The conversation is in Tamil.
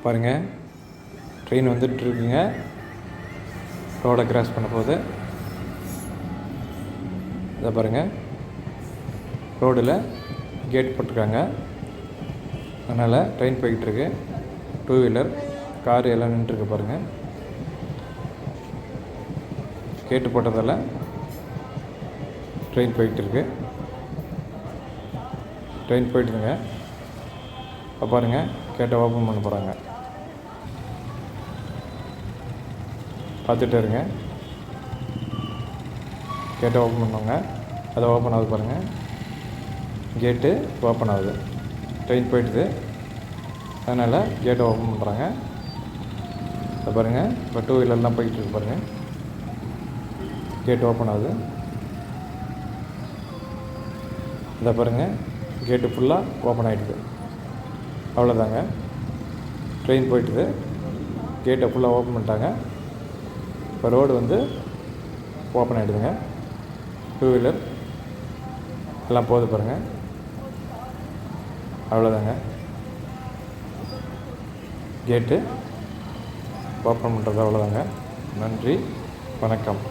பாருங்கள், ட்ரெயின் வந்துட்டுருக்குங்க. ரோடை கிராஸ் பண்ண போகுது. இதை பாருங்கள், ரோடில் கேட் போட்டிருக்காங்க. அதனால் ட்ரெயின் போய்கிட்டுருக்கு. டூ வீலர், காரு எல்லாம் நின்றுருக்கு பாருங்கள். கேட்டு போட்டதால் ட்ரெயின் போய்கிட்டுருக்கு. ட்ரெயின் போய்ட்டுருங்க. இப்போ பாருங்கள், கேட்டை ஓப்பன் பண்ண போகிறாங்க. பார்த்துட்டே இருங்க. கேட்டை ஓப்பன் பண்ணுவாங்க. அதை ஓப்பன் ஆகுது பாருங்கள். கேட்டு ஓப்பன் ஆகுது. ட்ரெயின் போய்ட்டுது. அதனால் கேட்டை ஓப்பன் பண்ணுறாங்க. அதை பாருங்கள், இப்போ டூ வீலர்லாம் போய்கிட்டுருக்கு பாருங்கள். கேட்டு ஓப்பன் ஆகுது. இதை பாருங்கள், கேட்டு ஃபுல்லாக ஓப்பன் ஆகிடுது. அவ்வளோதாங்க, ட்ரெயின் போய்ட்டுது. கேட்டை ஃபுல்லாக ஓப்பன் பண்ணிட்டாங்க. இப்போ ரோடு வந்து ஓப்பன் ஆகிடுதுங்க. டூ வீலர் எல்லாம் போகுது பாருங்கள். அவ்வளோதாங்க, கேட்டு ஓப்பன் பண்ணுறது அவ்வளோதாங்க. நன்றி, வணக்கம்.